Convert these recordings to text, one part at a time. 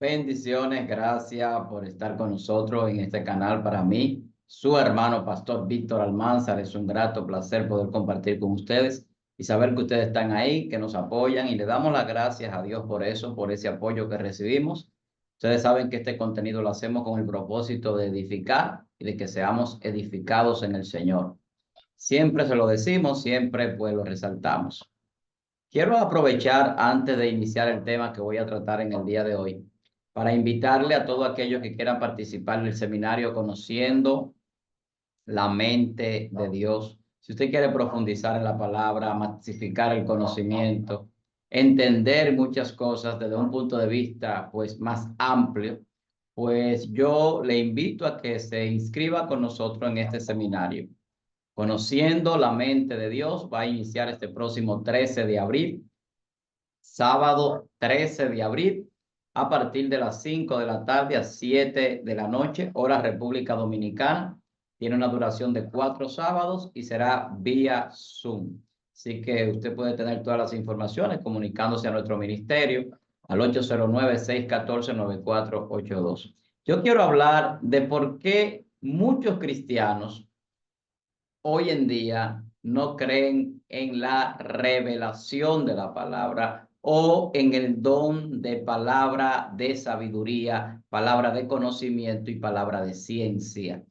Bendiciones, gracias por estar con nosotros en este canal. Para mí, su hermano Pastor Víctor Almanzar, es un grato placer poder compartir con ustedes y saber que ustedes están ahí, que nos apoyan y le damos las gracias a Dios por eso, por ese apoyo que recibimos. Ustedes saben que este contenido lo hacemos con el propósito de edificar y de que seamos edificados en el Señor. Siempre se lo decimos, siempre pues lo resaltamos. Quiero aprovechar antes de iniciar el tema que voy a tratar en el día de hoy para invitarle a todos aquellos que quieran participar en el seminario Conociendo la mente de Dios. Si usted quiere profundizar en la palabra, masificar el conocimiento, entender muchas cosas desde un punto de vista pues más amplio, pues yo le invito a que se inscriba con nosotros en este seminario. Conociendo la mente de Dios va a iniciar este próximo 13 de abril, sábado 13 de abril, a partir de las 5 de la tarde a 7 de la noche, hora República Dominicana. Tiene una duración de 4 sábados y será vía Zoom. Así que usted puede tener todas las informaciones comunicándose a nuestro ministerio al 809-614-9482. Yo quiero hablar de por qué muchos cristianos hoy en día no creen en la revelación de la palabra o en el don de palabra de sabiduría, palabra de conocimiento y palabra de ciencia.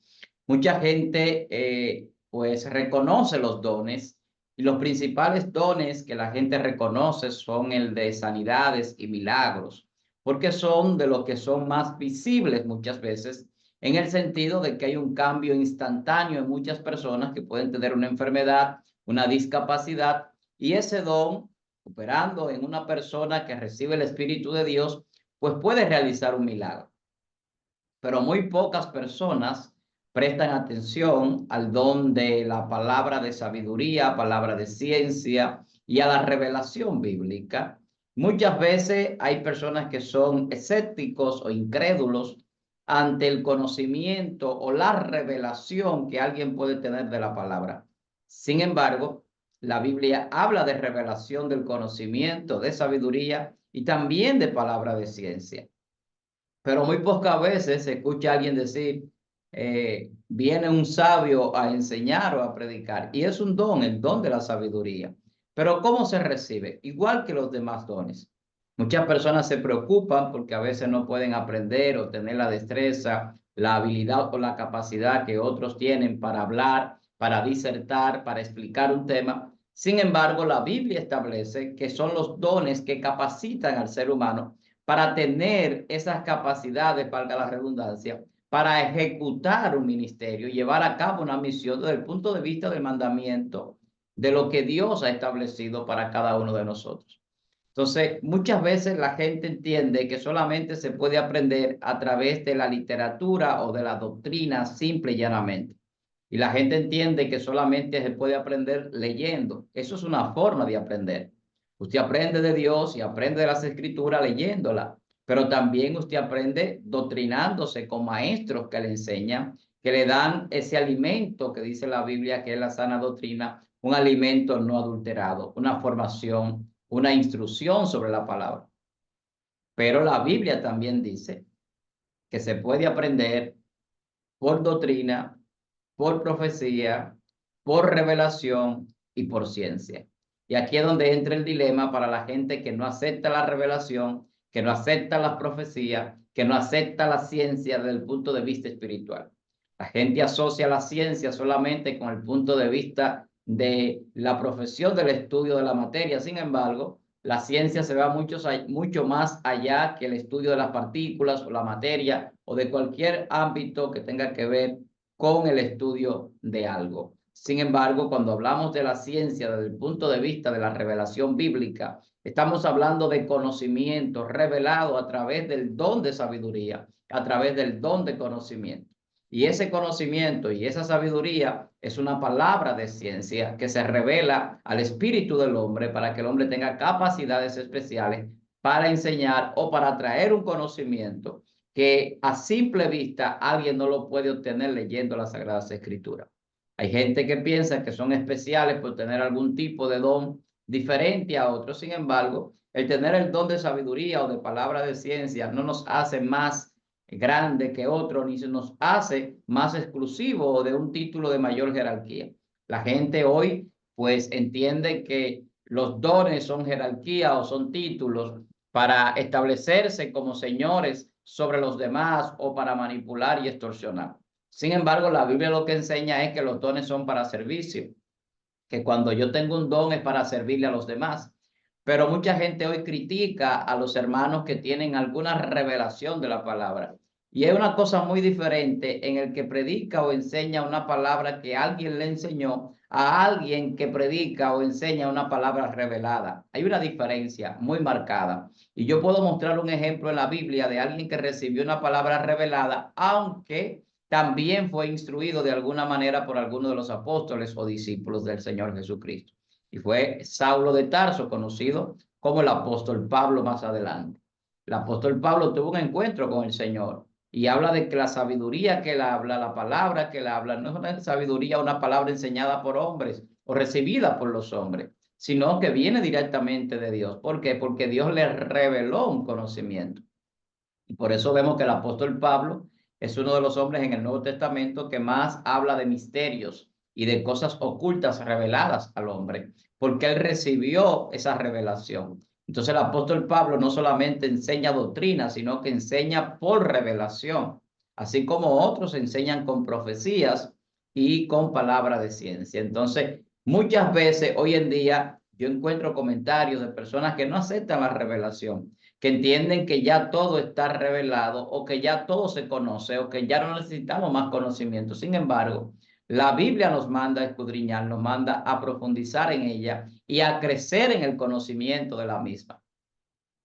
Mucha gente pues reconoce los dones y los principales dones que la gente reconoce son el de sanidades y milagros, porque son de los que son más visibles muchas veces en el sentido de que hay un cambio instantáneo en muchas personas que pueden tener una enfermedad, una discapacidad, y ese don, operando en una persona que recibe el Espíritu de Dios, pues puede realizar un milagro. Pero muy pocas personas prestan atención al don de la palabra de sabiduría, palabra de ciencia y a la revelación bíblica. Muchas veces hay personas que son escépticos o incrédulos ante el conocimiento o la revelación que alguien puede tener de la palabra. Sin embargo, la Biblia habla de revelación del conocimiento, de sabiduría y también de palabra de ciencia. Pero muy pocas veces se escucha a alguien decir, viene un sabio a enseñar o a predicar. Y es un don, el don de la sabiduría. Pero ¿cómo se recibe? Igual que los demás dones. Muchas personas se preocupan porque a veces no pueden aprender o tener la destreza, la habilidad o la capacidad que otros tienen para hablar, para disertar, para explicar un tema. Sin embargo, la Biblia establece que son los dones que capacitan al ser humano para tener esas capacidades, valga la redundancia, para ejecutar un ministerio, llevar a cabo una misión desde el punto de vista del mandamiento, de lo que Dios ha establecido para cada uno de nosotros. Entonces, muchas veces la gente entiende que solamente se puede aprender a través de la literatura o de la doctrina simple y llanamente. Y la gente entiende que solamente se puede aprender leyendo. Eso es una forma de aprender. Usted aprende de Dios y aprende de las escrituras leyéndola, pero también usted aprende doctrinándose con maestros que le enseñan, que le dan ese alimento que dice la Biblia, que es la sana doctrina, un alimento no adulterado, una formación, una instrucción sobre la palabra. Pero la Biblia también dice que se puede aprender por doctrina, por profecía, por revelación y por ciencia. Y aquí es donde entra el dilema para la gente que no acepta la revelación, que no acepta la profecía, que no acepta la ciencia desde el punto de vista espiritual. La gente asocia la ciencia solamente con el punto de vista de la profesión del estudio de la materia. Sin embargo, la ciencia se va mucho más allá que el estudio de las partículas o la materia o de cualquier ámbito que tenga que ver con el estudio de algo. Sin embargo, cuando hablamos de la ciencia desde el punto de vista de la revelación bíblica, estamos hablando de conocimiento revelado a través del don de sabiduría, a través del don de conocimiento. Y ese conocimiento y esa sabiduría es una palabra de ciencia que se revela al espíritu del hombre para que el hombre tenga capacidades especiales para enseñar o para traer un conocimiento que a simple vista alguien no lo puede obtener leyendo las Sagradas Escrituras. Hay gente que piensa que son especiales por tener algún tipo de don diferente a otros. Sin embargo, el tener el don de sabiduría o de palabra de ciencia no nos hace más grande que otro, ni se nos hace más exclusivo o de un título de mayor jerarquía. La gente hoy pues entiende que los dones son jerarquía o son títulos para establecerse como señores sobre los demás o para manipular y extorsionar. Sin embargo, la Biblia lo que enseña es que los dones son para servicio, que cuando yo tengo un don es para servirle a los demás. Pero mucha gente hoy critica a los hermanos que tienen alguna revelación de la palabra. Y es una cosa muy diferente en el que predica o enseña una palabra que alguien le enseñó a alguien que predica o enseña una palabra revelada. Hay una diferencia muy marcada. Y yo puedo mostrar un ejemplo en la Biblia de alguien que recibió una palabra revelada, aunque también fue instruido de alguna manera por alguno de los apóstoles o discípulos del Señor Jesucristo. Y fue Saulo de Tarso, conocido como el apóstol Pablo más adelante. El apóstol Pablo tuvo un encuentro con el Señor y habla de que la sabiduría que él habla, la palabra que él habla, no es una sabiduría, una palabra enseñada por hombres o recibida por los hombres, sino que viene directamente de Dios. ¿Por qué? Porque Dios le reveló un conocimiento. Y por eso vemos que el apóstol Pablo es uno de los hombres en el Nuevo Testamento que más habla de misterios y de cosas ocultas reveladas al hombre, porque él recibió esa revelación. Entonces el apóstol Pablo no solamente enseña doctrina, sino que enseña por revelación, así como otros enseñan con profecías y con palabra de ciencia. Entonces, muchas veces hoy en día yo encuentro comentarios de personas que no aceptan la revelación, que entienden que ya todo está revelado o que ya todo se conoce o que ya no necesitamos más conocimiento. Sin embargo, la Biblia nos manda a escudriñar, nos manda a profundizar en ella y a crecer en el conocimiento de la misma.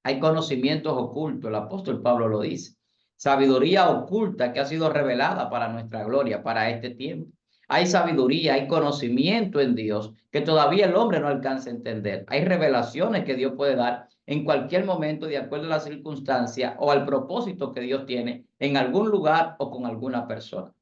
Hay conocimientos ocultos, el apóstol Pablo lo dice. Sabiduría oculta que ha sido revelada para nuestra gloria, para este tiempo. Hay sabiduría, hay conocimiento en Dios que todavía el hombre no alcanza a entender. Hay revelaciones que Dios puede dar en cualquier momento de acuerdo a la circunstancia o al propósito que Dios tiene en algún lugar o con alguna persona.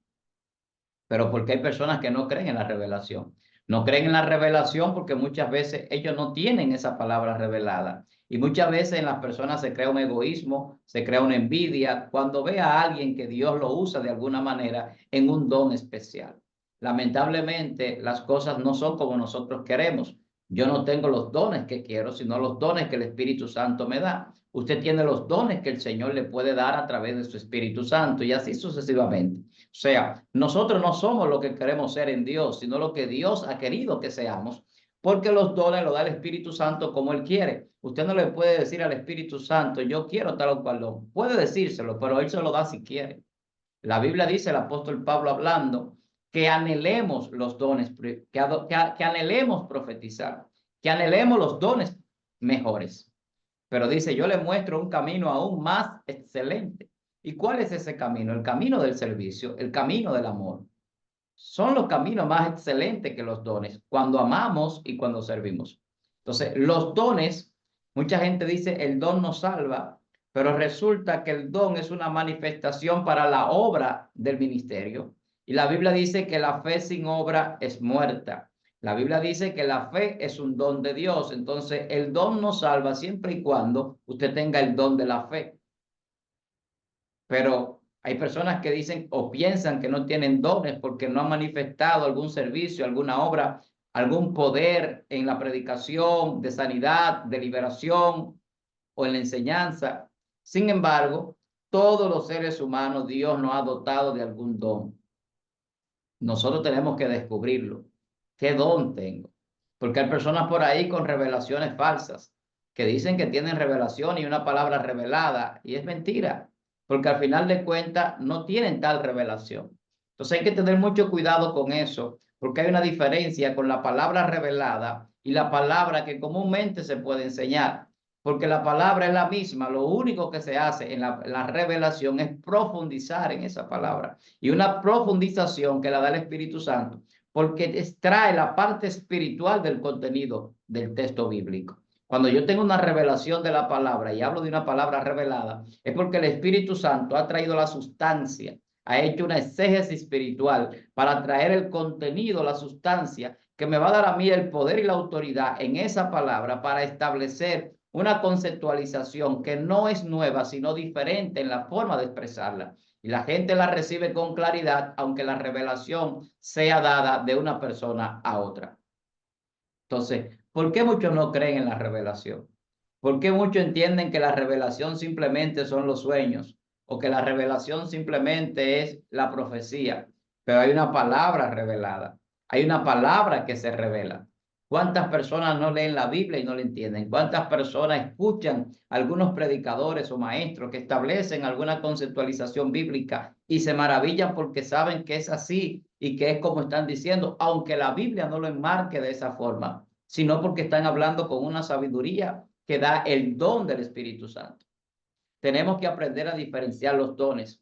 Pero porque hay personas que no creen en la revelación. No creen en la revelación porque muchas veces ellos no tienen esa palabra revelada. Y muchas veces en las personas se crea un egoísmo, se crea una envidia cuando ve a alguien que Dios lo usa de alguna manera en un don especial. Lamentablemente las cosas no son como nosotros queremos. Yo no tengo los dones que quiero, sino los dones que el Espíritu Santo me da. Usted tiene los dones que el Señor le puede dar a través de su Espíritu Santo y así sucesivamente. O sea, nosotros no somos lo que queremos ser en Dios, sino lo que Dios ha querido que seamos, porque los dones los da el Espíritu Santo como Él quiere. Usted no le puede decir al Espíritu Santo, yo quiero tal o cual don. Puede decírselo, pero Él se lo da si quiere. La Biblia dice, el apóstol Pablo hablando, que anhelemos los dones, que anhelemos profetizar, que anhelemos los dones mejores. Pero dice, yo le muestro un camino aún más excelente. ¿Y cuál es ese camino? El camino del servicio, el camino del amor. Son los caminos más excelentes que los dones, cuando amamos y cuando servimos. Entonces, los dones, mucha gente dice, el don no salva, pero resulta que el don es una manifestación para la obra del ministerio. Y la Biblia dice que la fe sin obra es muerta. La Biblia dice que la fe es un don de Dios. Entonces, el don no salva siempre y cuando usted tenga el don de la fe. Pero hay personas que dicen o piensan que no tienen dones porque no han manifestado algún servicio, alguna obra, algún poder en la predicación de sanidad, de liberación o en la enseñanza. Sin embargo, todos los seres humanos Dios nos ha dotado de algún don. Nosotros tenemos que descubrirlo. ¿Qué don tengo? Porque hay personas por ahí con revelaciones falsas que dicen que tienen revelación y una palabra revelada y es mentira, porque al final de cuentas no tienen tal revelación. Entonces hay que tener mucho cuidado con eso, porque hay una diferencia con la palabra revelada y la palabra que comúnmente se puede enseñar, porque la palabra es la misma, lo único que se hace en la revelación es profundizar en esa palabra y una profundización que la da el Espíritu Santo, porque extrae la parte espiritual del contenido del texto bíblico. Cuando yo tengo una revelación de la palabra y hablo de una palabra revelada, es porque el Espíritu Santo ha traído la sustancia, ha hecho una exégesis espiritual para traer el contenido, la sustancia que me va a dar a mí el poder y la autoridad en esa palabra para establecer una conceptualización que no es nueva, sino diferente en la forma de expresarla. Y la gente la recibe con claridad, aunque la revelación sea dada de una persona a otra. Entonces, ¿por qué muchos no creen en la revelación? ¿Por qué muchos entienden que la revelación simplemente son los sueños o que la revelación simplemente es la profecía? Pero hay una palabra revelada, hay una palabra que se revela. ¿Cuántas personas no leen la Biblia y no la entienden? ¿Cuántas personas escuchan a algunos predicadores o maestros que establecen alguna conceptualización bíblica y se maravillan porque saben que es así y que es como están diciendo, aunque la Biblia no lo enmarque de esa forma, sino porque están hablando con una sabiduría que da el don del Espíritu Santo? Tenemos que aprender a diferenciar los dones,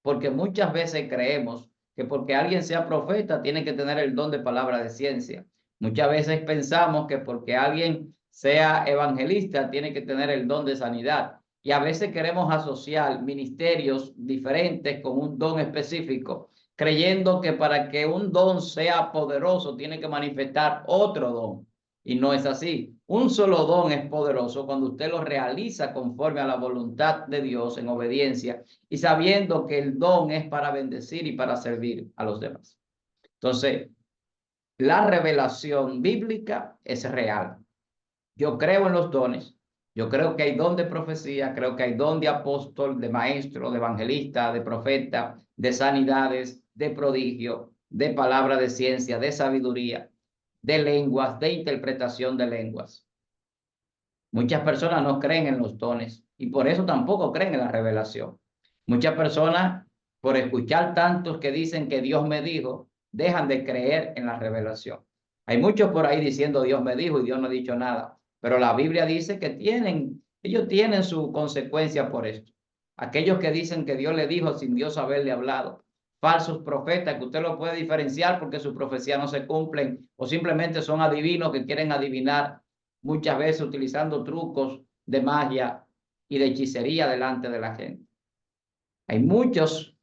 porque muchas veces creemos que porque alguien sea profeta tiene que tener el don de palabra de ciencia. Muchas veces pensamos que porque alguien sea evangelista tiene que tener el don de sanidad. Y a veces queremos asociar ministerios diferentes con un don específico, creyendo que para que un don sea poderoso tiene que manifestar otro don. Y no es así. Un solo don es poderoso cuando usted lo realiza conforme a la voluntad de Dios en obediencia y sabiendo que el don es para bendecir y para servir a los demás. Entonces, la revelación bíblica es real. Yo creo en los dones. Yo creo que hay don de profecía, creo que hay don de apóstol, de maestro, de evangelista, de profeta, de sanidades, de prodigio, de palabra de ciencia, de sabiduría, de lenguas, de interpretación de lenguas. Muchas personas no creen en los dones y por eso tampoco creen en la revelación. Muchas personas, por escuchar tantos que dicen que Dios me dijo, dejan de creer en la revelación. Hay muchos por ahí diciendo Dios me dijo y Dios no ha dicho nada, pero la Biblia dice que ellos tienen su consecuencia por esto. Aquellos que dicen que Dios le dijo sin Dios haberle hablado. Falsos profetas que usted lo puede diferenciar porque sus profecías no se cumplen o simplemente son adivinos que quieren adivinar, muchas veces utilizando trucos de magia y de hechicería delante de la gente. Hay muchos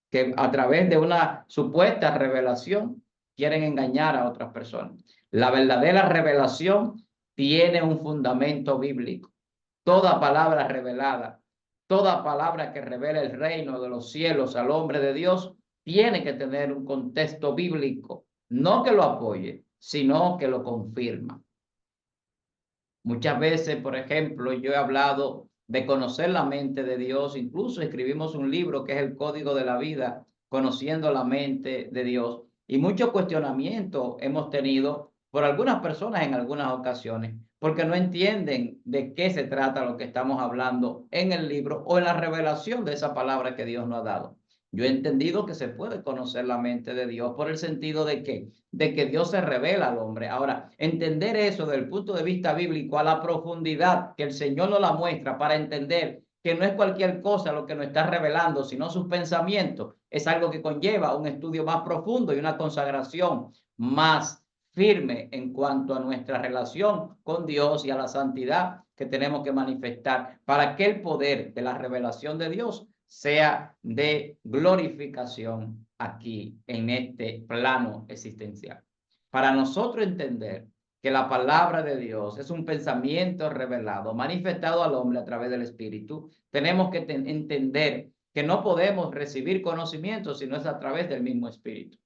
que a través de una supuesta revelación quieren engañar a otras personas. La verdadera revelación tiene un fundamento bíblico. Toda palabra revelada, toda palabra que revela el reino de los cielos al hombre de Dios, tiene que tener un contexto bíblico, no que lo apoye, sino que lo confirma. Muchas veces, por ejemplo, yo he hablado de conocer la mente de Dios, incluso escribimos un libro que es el Código de la Vida, conociendo la mente de Dios, y muchos cuestionamientos hemos tenido por algunas personas en algunas ocasiones, porque no entienden de qué se trata lo que estamos hablando en el libro o en la revelación de esa palabra que Dios nos ha dado. Yo he entendido que se puede conocer la mente de Dios por el sentido de que Dios se revela al hombre. Ahora, entender eso desde el punto de vista bíblico a la profundidad que el Señor nos la muestra para entender que no es cualquier cosa lo que nos está revelando, sino sus pensamientos, es algo que conlleva un estudio más profundo y una consagración más firme en cuanto a nuestra relación con Dios y a la santidad que tenemos que manifestar para que el poder de la revelación de Dios sea de glorificación aquí en este plano existencial. Para nosotros entender que la palabra de Dios es un pensamiento revelado, manifestado al hombre a través del Espíritu, tenemos que entender que no podemos recibir conocimiento si no es a través del mismo Espíritu.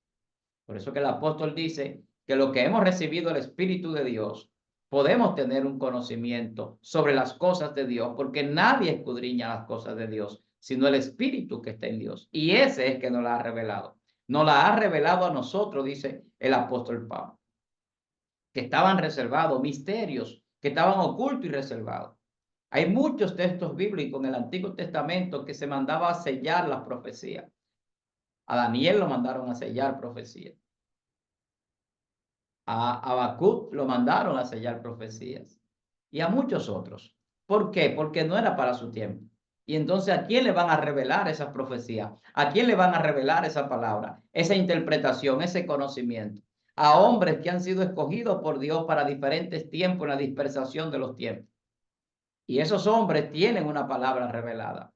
Por eso que el apóstol dice que lo que hemos recibido el Espíritu de Dios, podemos tener un conocimiento sobre las cosas de Dios, porque nadie escudriña las cosas de Dios, sino el Espíritu que está en Dios. Y ese es que nos la ha revelado. Nos la ha revelado a nosotros, dice el apóstol Pablo, que estaban reservados, misterios que estaban ocultos y reservados. Hay muchos textos bíblicos en el Antiguo Testamento que se mandaba a sellar las profecías. A Daniel lo mandaron a sellar profecías. A Habacuc lo mandaron a sellar profecías. Y a muchos otros. ¿Por qué? Porque no era para su tiempo. Y entonces, ¿a quién le van a revelar esas profecías? ¿A quién le van a revelar esa palabra, esa interpretación, ese conocimiento? A hombres que han sido escogidos por Dios para diferentes tiempos en la dispersación de los tiempos. Y esos hombres tienen una palabra revelada.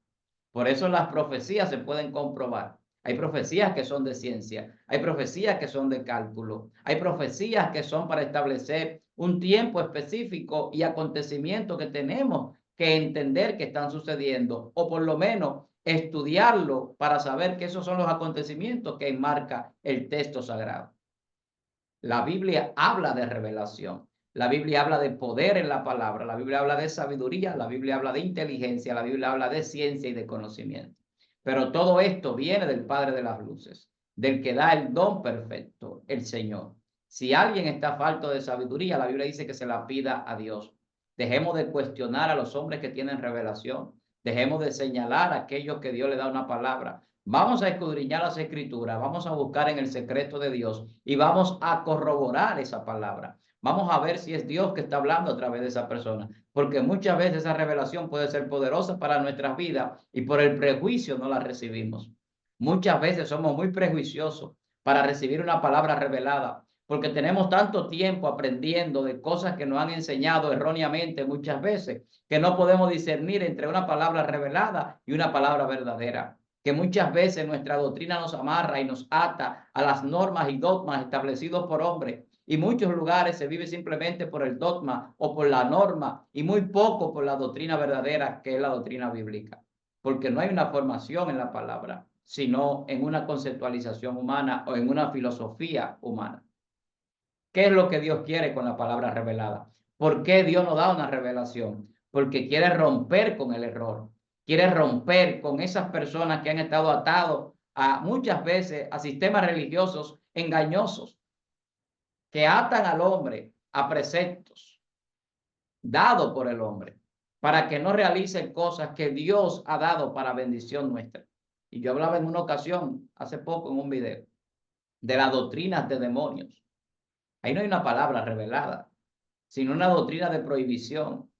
Por eso las profecías se pueden comprobar. Hay profecías que son de ciencia, hay profecías que son de cálculo, hay profecías que son para establecer un tiempo específico y acontecimientos que tenemos que entender que están sucediendo, o por lo menos estudiarlo para saber que esos son los acontecimientos que enmarca el texto sagrado. La Biblia habla de revelación, la Biblia habla de poder en la palabra, la Biblia habla de sabiduría, la Biblia habla de inteligencia, la Biblia habla de ciencia y de conocimiento. Pero todo esto viene del Padre de las luces, del que da el don perfecto, el Señor. Si alguien está falto de sabiduría, la Biblia dice que se la pida a Dios. Dejemos de cuestionar a los hombres que tienen revelación. Dejemos de señalar a aquellos que Dios le da una palabra. Vamos a escudriñar las escrituras, vamos a buscar en el secreto de Dios y vamos a corroborar esa palabra. Vamos a ver si es Dios que está hablando a través de esa persona, porque muchas veces esa revelación puede ser poderosa para nuestras vidas y por el prejuicio no la recibimos. Muchas veces somos muy prejuiciosos para recibir una palabra revelada, porque tenemos tanto tiempo aprendiendo de cosas que nos han enseñado erróneamente muchas veces, que no podemos discernir entre una palabra revelada y una palabra verdadera, que muchas veces nuestra doctrina nos amarra y nos ata a las normas y dogmas establecidos por hombres. Y muchos lugares se vive simplemente por el dogma o por la norma y muy poco por la doctrina verdadera, que es la doctrina bíblica. Porque no hay una formación en la palabra, sino en una conceptualización humana o en una filosofía humana. ¿Qué es lo que Dios quiere con la palabra revelada? ¿Por qué Dios nos da una revelación? Porque quiere romper con el error, quiere romper con esas personas que han estado atados a muchas veces a sistemas religiosos engañosos, que atan al hombre a preceptos dados por el hombre para que no realice cosas que Dios ha dado para bendición nuestra. Y yo hablaba en una ocasión, hace poco en un video, de las doctrinas de demonios. Ahí no hay una palabra revelada, sino una doctrina de prohibición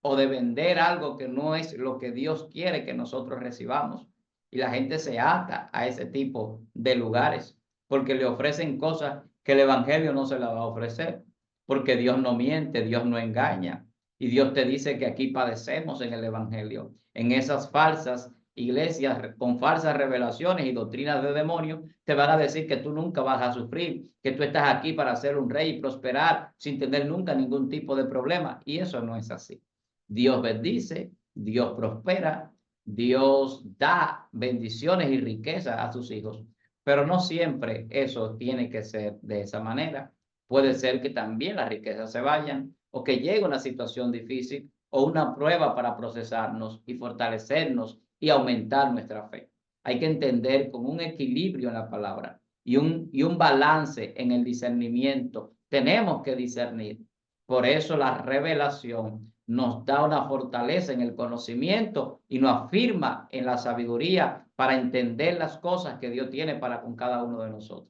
o de vender algo que no es lo que Dios quiere que nosotros recibamos. Y la gente se ata a ese tipo de lugares porque le ofrecen cosas que el evangelio no se la va a ofrecer, porque Dios no miente, Dios no engaña. Y Dios te dice que aquí padecemos en el evangelio, en esas falsas iglesias con falsas revelaciones y doctrinas de demonios, te van a decir que tú nunca vas a sufrir, que tú estás aquí para ser un rey y prosperar sin tener nunca ningún tipo de problema. Y eso no es así. Dios bendice, Dios prospera, Dios da bendiciones y riquezas a sus hijos, pero no siempre eso tiene que ser de esa manera. Puede ser que también las riquezas se vayan o que llegue una situación difícil o una prueba para procesarnos y fortalecernos y aumentar nuestra fe. Hay que entender con un equilibrio en la palabra y un balance en el discernimiento. Tenemos que discernir. Por eso la revelación nos da una fortaleza en el conocimiento y nos afirma en la sabiduría para entender las cosas que Dios tiene para con cada uno de nosotros.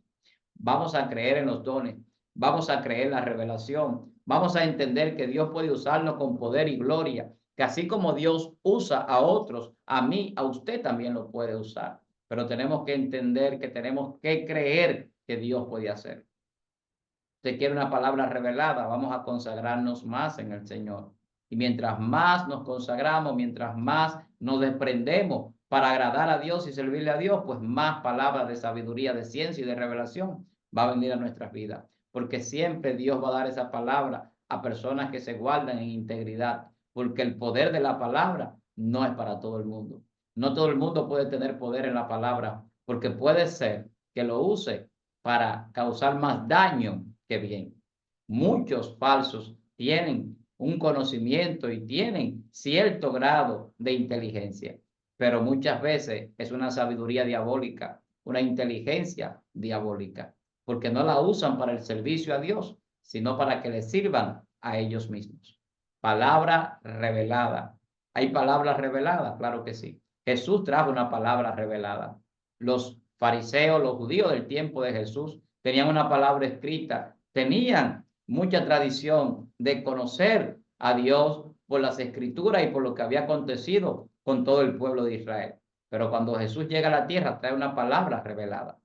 Vamos a creer en los dones, vamos a creer en la revelación, vamos a entender que Dios puede usarnos con poder y gloria, que así como Dios usa a otros, a mí, a usted también lo puede usar. Pero tenemos que entender que tenemos que creer que Dios puede hacer. Usted quiere una palabra revelada, vamos a consagrarnos más en el Señor. Y mientras más nos consagramos, mientras más nos desprendemos para agradar a Dios y servirle a Dios, pues más palabras de sabiduría, de ciencia y de revelación va a venir a nuestras vidas. Porque siempre Dios va a dar esa palabra a personas que se guardan en integridad. Porque el poder de la palabra no es para todo el mundo. No todo el mundo puede tener poder en la palabra, porque puede ser que lo use para causar más daño que bien. Muchos falsos tienen un conocimiento y tienen cierto grado de inteligencia, pero muchas veces es una sabiduría diabólica, una inteligencia diabólica, porque no la usan para el servicio a Dios, sino para que les sirvan a ellos mismos. Palabra revelada. ¿Hay palabras reveladas? Claro que sí. Jesús trajo una palabra revelada. Los fariseos, los judíos del tiempo de Jesús, tenían una palabra escrita, tenían mucha tradición de conocer a Dios por las escrituras y por lo que había acontecido con todo el pueblo de Israel. Pero cuando Jesús llega a la tierra, trae una palabra revelada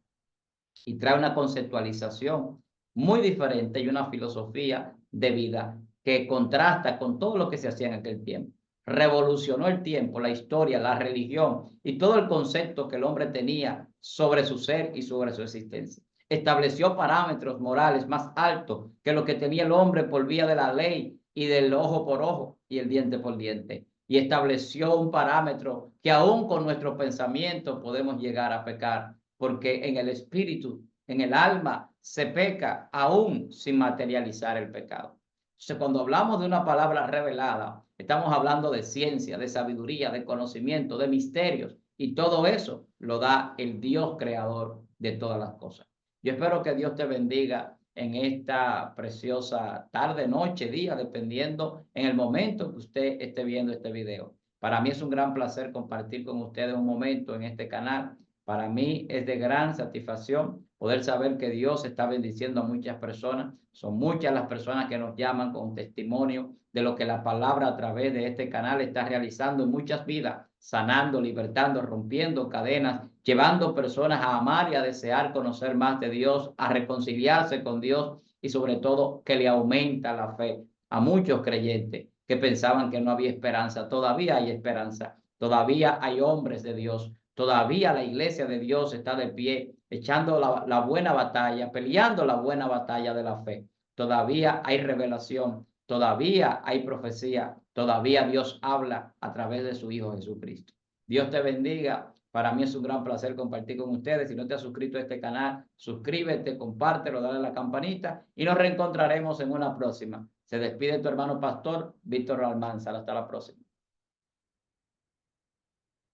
y trae una conceptualización muy diferente y una filosofía de vida que contrasta con todo lo que se hacía en aquel tiempo. revolucionó el tiempo, la historia, la religión y todo el concepto que el hombre tenía sobre su ser y sobre su existencia. Estableció parámetros morales más altos que lo que tenía el hombre por vía de la ley y del ojo por ojo y el diente por diente. Y estableció un parámetro que aún con nuestro pensamiento podemos llegar a pecar, porque en el espíritu, en el alma, se peca aún sin materializar el pecado. Entonces, cuando hablamos de una palabra revelada, estamos hablando de ciencia, de sabiduría, de conocimiento, de misterios, y todo eso lo da el Dios creador de todas las cosas. Yo espero que Dios te bendiga en esta preciosa tarde, noche, día, dependiendo en el momento que usted esté viendo este video. Para mí es un gran placer compartir con ustedes un momento en este canal. Para mí es de gran satisfacción poder saber que Dios está bendiciendo a muchas personas. Son muchas las personas que nos llaman con testimonio de lo que la palabra a través de este canal está realizando en muchas vidas, sanando, libertando, rompiendo cadenas, llevando personas a amar y a desear conocer más de Dios, a reconciliarse con Dios y sobre todo que le aumenta la fe a muchos creyentes que pensaban que no había esperanza. Todavía hay esperanza, todavía hay hombres de Dios, todavía la iglesia de Dios está de pie, echando la buena batalla, peleando la buena batalla de la fe. Todavía hay revelación, todavía hay profecía, todavía Dios habla a través de su Hijo Jesucristo. Dios te bendiga. Para mí es un gran placer compartir con ustedes. Si no te has suscrito a este canal, suscríbete, compártelo, dale a la campanita y nos reencontraremos en una próxima. Se despide tu hermano pastor, Víctor Almanzar. Hasta la próxima.